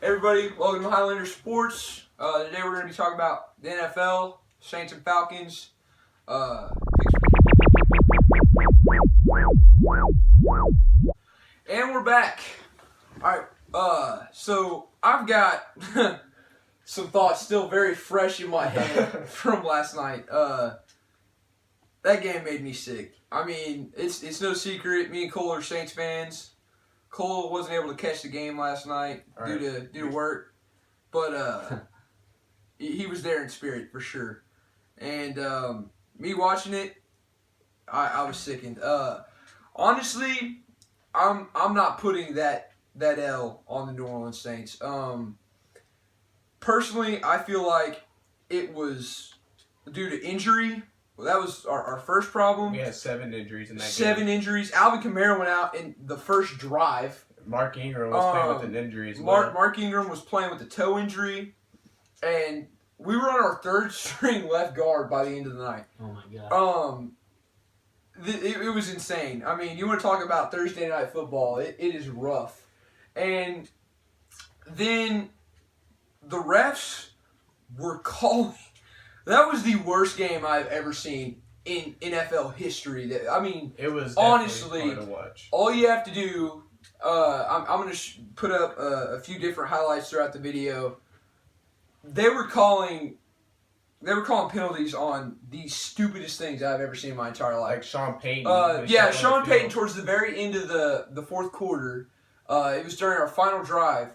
Everybody, welcome to Highlander Sports. Today we're going to be talking about the NFL, Saints and Falcons. And we're back. Alright, so I've got some thoughts still very fresh in my head from last night. That game made me sick. I mean, it's no secret, me and Cole are Saints fans. Cole wasn't able to catch the game last night due to work, but he was there in spirit for sure. And me watching it, I was sickened. Honestly, I'm not putting that L on the New Orleans Saints. Personally, I feel like it was due to injury. Well, that was our first problem. We had 7 injuries in that game. 7 injuries. Alvin Kamara went out in the first drive. Mark Ingram was playing with an injury as well. Mark Ingram was playing with a toe injury. And we were on our third string left guard by the end of the night. Oh, my God. It was insane. I mean, you want to talk about Thursday Night Football. It is rough. And then the refs were calling. That was the worst game I've ever seen in NFL history. I mean, it was honestly hard to watch. All you have to do. I'm going to put up a few different highlights throughout the video. They were calling penalties on the stupidest things I've ever seen in my entire life. Like Sean Payton. Sean Payton towards the very end of the fourth quarter. It was during our final drive.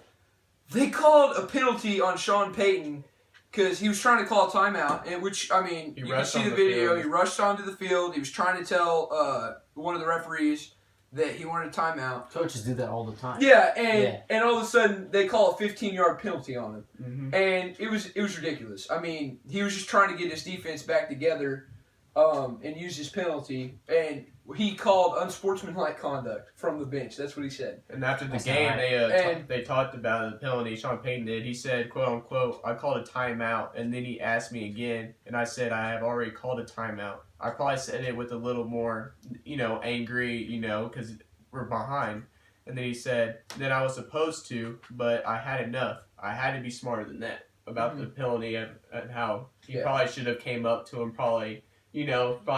They called a penalty on Sean Payton because he was trying to call a timeout, and which, I mean, you can see the video. He rushed onto the field. He was trying to tell one of the referees that he wanted a timeout. Coaches do that all the time. Yeah, and all of a sudden they call a 15-yard penalty on him, Mm-hmm. and it was ridiculous. I mean, he was just trying to get his defense back together, and use his penalty, and he called unsportsmanlike conduct from the bench. That's what he said. And after the That's game, right. they talked about the penalty Sean Payton did. He said, quote unquote, I called a timeout, and then he asked me again, and I said I have already called a timeout. I probably said it with a little more, angry, because we're behind. And then he said, then I was supposed to, but I had enough. I had to be smarter than that about the penalty and how he probably should have came up to him, probably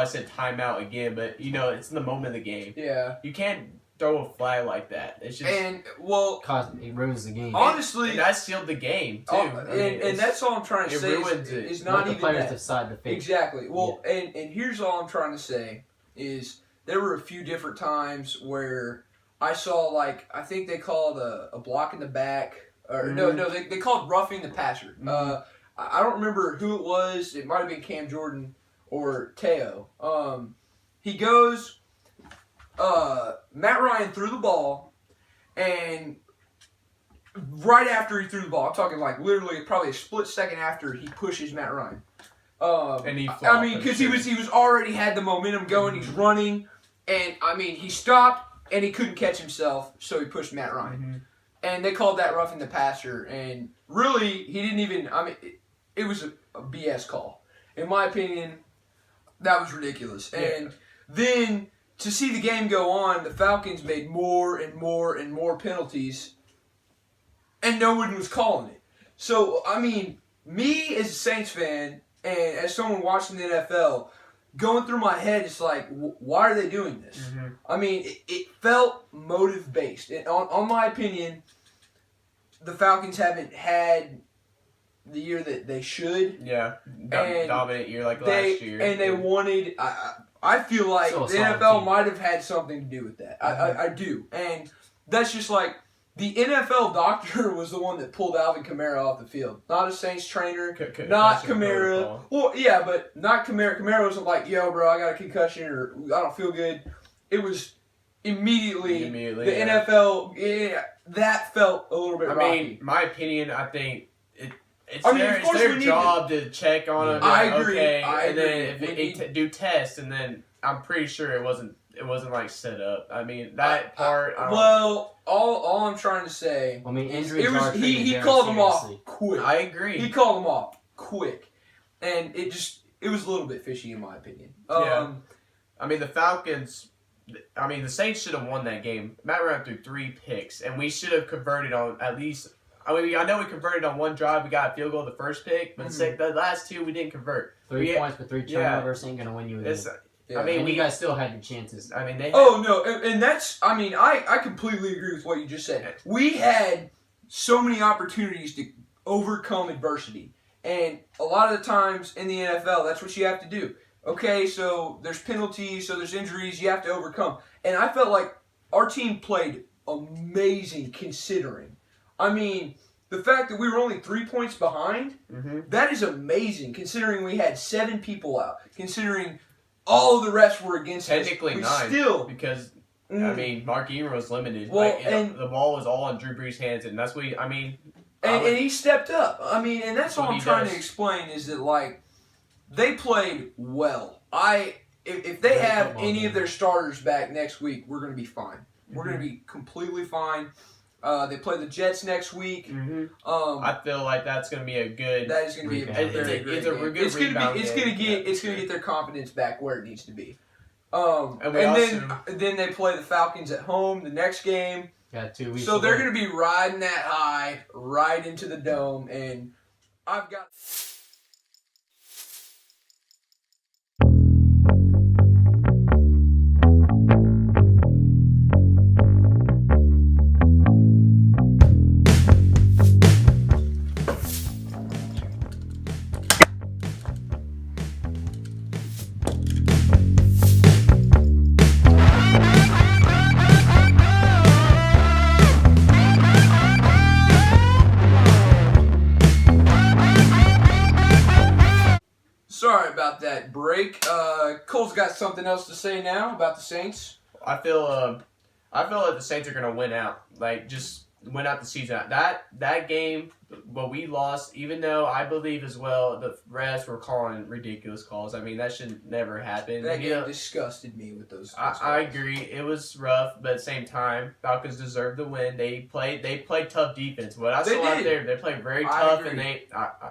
said timeout again, but, it's in the moment of the game. Yeah. You can't throw a flag like that. It's just... And, well... It ruins the game. Honestly... And that sealed the game, too. And that's all I'm trying to say is not even the players that. decide the fate. Exactly. Well, and here's all I'm trying to say is there were a few different times where I saw, I think they called a block in the back. Or they called roughing the passer. I don't remember who it was. It might have been Cam Jordan or Teo. He goes, Matt Ryan threw the ball, and right after he threw the ball, I'm talking literally probably a split second after, he pushes Matt Ryan. And he flopped. I mean, because he was already had the momentum going. He's running, and I mean, he stopped and he couldn't catch himself, so he pushed Matt Ryan. And they called that roughing the passer, and really, he didn't even. I mean, it was a BS call, in my opinion. That was ridiculous. And then to see the game go on, the Falcons made more and more and more penalties, and no one was calling it. So, I mean, me as a Saints fan and as someone watching the NFL, going through my head, it's like, why are they doing this? I mean, it felt motive-based. On my opinion, the Falcons haven't had the year that they should. Yeah, dominant year like last year. And they wanted... I feel like the NFL might have had something to do with that. I do. And that's just the NFL doctor was the one that pulled Alvin Kamara off the field. Not a Saints trainer. Not Kamara. Well, yeah, but not Kamara. Kamara wasn't like, yo, bro, I got a concussion or I don't feel good. It was immediately the NFL. Yeah, that felt a little bit rocky. I mean, my opinion, I think it's their job to check on them. I agree. Okay, and then if they do tests, and then I'm pretty sure it wasn't set up. I mean that part. All I'm trying to say. I mean, he called them off quick. I agree. He called them off quick, and it was a little bit fishy in my opinion. I mean the Falcons. I mean the Saints should have won that game. Matt Ryan threw 3 picks, and we should have converted on at least I mean, I know we converted on one drive. We got a field goal the first pick, but the last two we didn't convert. 3 points for 3 turnovers ain't gonna win you a game. Yeah. I mean, you guys still had your chances. I mean, they. Oh no, and that's. I mean, I completely agree with what you just said. We had so many opportunities to overcome adversity, and a lot of the times in the NFL, that's what you have to do. Okay, so there's penalties, so there's injuries you have to overcome, and I felt like our team played amazing considering. I mean, the fact that we were only 3 points behind, that is amazing considering we had 7 people out. Considering all of the rest were against us. Technically we 9. Still, because, I mean, Mark Ingram was limited. Well, like, and the ball was all in Drew Brees' hands, and that's what and he stepped up. I mean, and that's all I'm trying to explain is that, like, they played well. If they have any of their starters back next week, we're going to be fine. We're going to be completely fine. They play the Jets next week. I feel like that's going to be a good. That is going to be a very great game. It's going to get their confidence back where it needs to be. Then they play the Falcons at home the next game. Got 2 weeks. So they're going to be riding that high right into the dome, and I've got. Sorry about that break. Cole's got something else to say now about the Saints. I feel like the Saints are gonna win out. Like, just win out the season. That game, but we lost. Even though I believe as well the refs were calling ridiculous calls. I mean, that should never happen. That game disgusted me with those. I agree. It was rough, but at the same time, Falcons deserved the win. They played tough defense. What I saw out there, they played very tough, and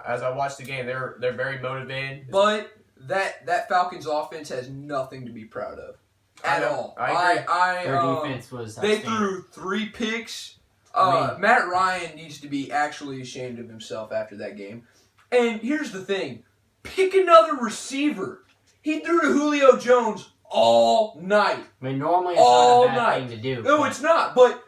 as I watched the game, they're very motivated. But that Falcons offense has nothing to be proud of at all. I agree. Their defense was. They threw 3 picks. Matt Ryan needs to be actually ashamed of himself after that game. And here's the thing. Pick another receiver. He threw to Julio Jones all night. I mean, normally it's not a bad thing to do. No, it's not. But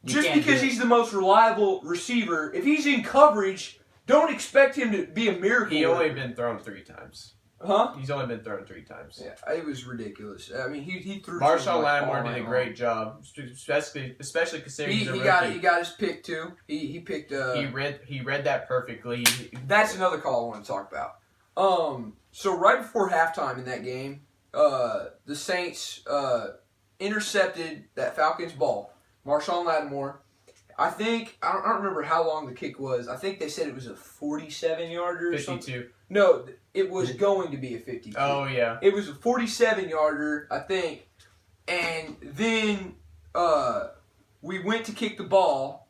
just because he's the most reliable receiver, if he's in coverage, don't expect him to be a miracle. He only been thrown 3 times. Huh? He's only been thrown 3 times. Yeah, it was ridiculous. I mean, he threw. Marshawn Lattimore did a great job, especially considering he's a rookie. He got his pick too. He picked. He read that perfectly. That's another call I want to talk about. So right before halftime in that game, the Saints intercepted that Falcons ball. Marshawn Lattimore. I don't remember how long the kick was. I think they said it was a 47-yarder or 52. something. No, it was going to be a 52. Oh, yeah. It was a 47-yarder, I think. And then we went to kick the ball.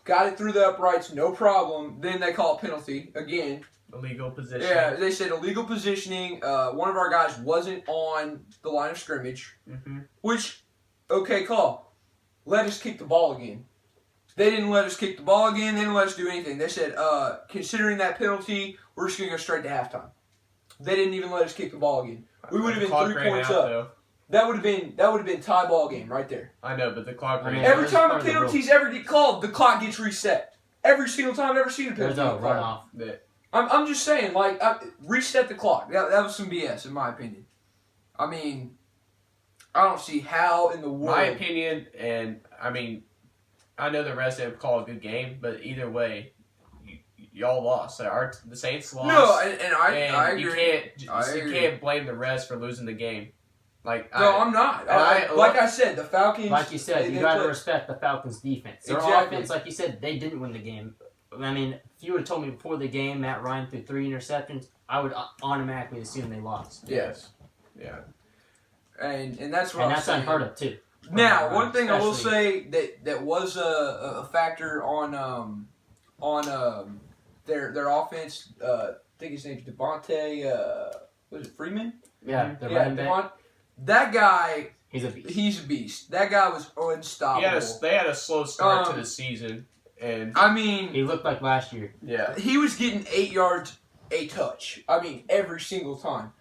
Got it through the uprights, no problem. Then they call a penalty again. Illegal position. Yeah, they said illegal positioning. One of our guys wasn't on the line of scrimmage. Which, okay, call. Let us kick the ball again. They didn't let us kick the ball again. They didn't let us do anything. They said, considering that penalty, we're just going to go straight to halftime. They didn't even let us kick the ball again. We would have been 3 points up. Though. That would have been tie ball game right there. I know, but the clock ran out. Every time a penalties ever get called, the clock gets reset. Every single time I've ever seen a penalty. There's a runoff. I'm just saying, like, reset the clock. That was some BS, in my opinion. I mean, I don't see how in the world. My opinion, and I mean, I know the rest didn't call a good game, but either way, y'all lost. The Saints lost. No, and I agree. You can't blame the rest for losing the game. I'm not. Like I said, the Falcons. Like you said, you got to respect the Falcons' defense. Their offense, like you said, they didn't win the game. I mean, if you would have told me before the game Matt Ryan threw 3 interceptions, I would automatically assume they lost. Yes. Yeah. And that's what and I'm that's saying. unheard of too. Now, one thing I will say that was a factor on their offense. I think his name's Devontae. Was it Freeman? Yeah, the running back. That guy. He's a beast. He's a beast. That guy was unstoppable. They had a slow start to the season. And I mean, He looked like last year. yeah, he was getting 8 yards a touch. I mean, every single time.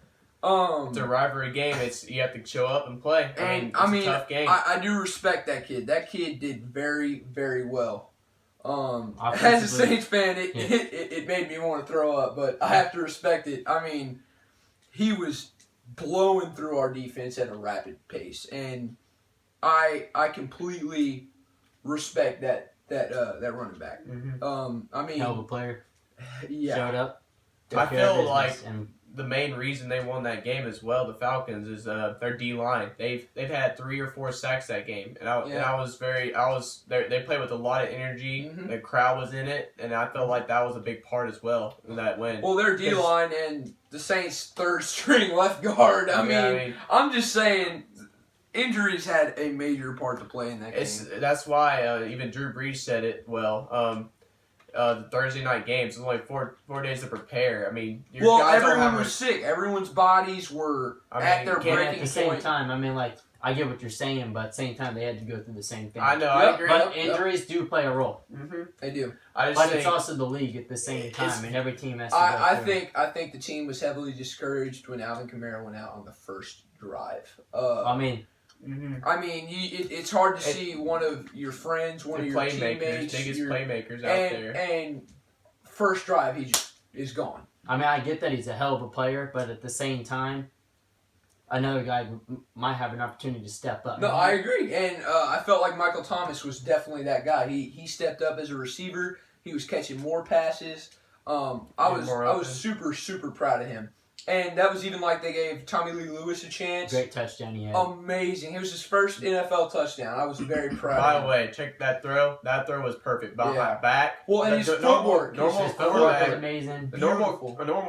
it's a rivalry game. You have to show up and play. And it's a tough game. I do respect that kid. That kid did very, very well. As a Offensively, Saints fan, it made me want to throw up, but I have to respect it. I mean, he was blowing through our defense at a rapid pace, and I completely respect that running back. I mean, hell of a player. yeah. Showed up. took I care of feel business, like and the main reason they won that game as well, the Falcons, is their D line. They've had 3 or 4 sacks that game, and they played with a lot of energy. Mhm. The crowd was in it, and I felt like that was a big part as well in that win. Well, their D line and the Saints' third string left guard. I mean, I'm just saying, injuries had a major part to play in that game. That's why even Drew Brees said it well. The Thursday night games, there's only four days to prepare. I mean, your guys don't everyone have was sick. Everyone's bodies were at their at breaking the same point. time, I mean, like, I get what you're saying, but at the same time, they had to go through the same thing. I know, Yep, I agree. But injuries do play a role. They do. But it's also the league at the same time, and every team has to go through it. I think the team was heavily discouraged when Alvin Kamara went out on the first drive. I mean, it's hard to see one of your friends, one of your teammates, biggest playmakers out there, and first drive he just is gone. I mean, I get that he's a hell of a player, but at the same time, another guy might have an opportunity to step up. No, I agree, and I felt like Michael Thomas was definitely that guy. He stepped up as a receiver. He was catching more passes. I was super proud of him. And that was even like they gave Tommy Lee Lewis a chance. Great touchdown he had. Amazing. It was his first NFL touchdown. I was very proud By of him. the way, check that throw. That throw was perfect. Behind back. Well, and his footwork. Normal his footwork quarterback. was amazing. A normal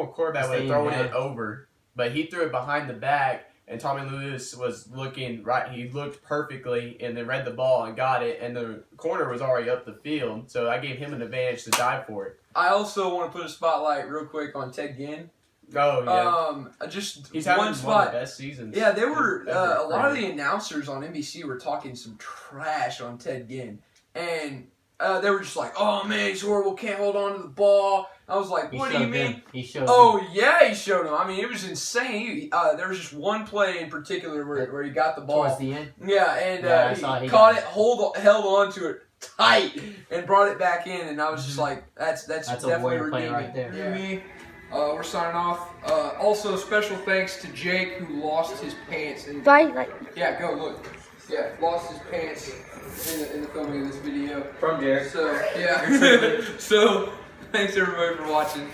quarterback would have thrown it over, but he threw it behind the back, and Tommy Lewis was looking right. He looked perfectly, and then read the ball and got it, and the corner was already up the field, so I gave him an advantage to dive for it. I also want to put a spotlight real quick on Ted Ginn. Oh yeah. Just He's having one spot. one of the best seasons. Yeah, there were ever. a lot of the announcers on NBC were talking some trash on Ted Ginn, and they were just like, "Oh man, he's horrible. Can't hold on to the ball." I was like, "What do you mean?" He showed Oh yeah, he showed him. I mean, it was insane. There was just one play in particular where he got the ball towards the end. Yeah, and Yeah, I saw he caught got it, held on to it tight, and brought it back in. And I was just like, "That's a definitely warrior play redeeming." right there. Yeah. We're signing off. Also, special thanks to Jake who lost his pants. Yeah, go look. Yeah, lost his pants in the filming of this video. From Jared. So yeah. So thanks everybody for watching.